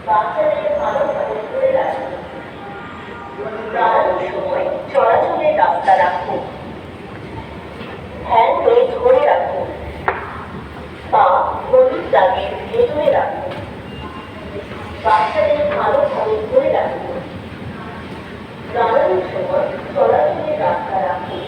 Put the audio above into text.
বাচ্চাদের ভালোভাবে ধরে রাখুন। দাঁড়ানোর সময় চলাচলের রাস্তা রাখুন। হ্যান্ডেল ধরে রাখুন। পা হলুদ দাগের ভেতরে রাখুন। বাচ্চাদের ভালোভাবে ধরে রাখুন। দাঁড়ানোর সময় চলাচলের রাস্তা রাখুন।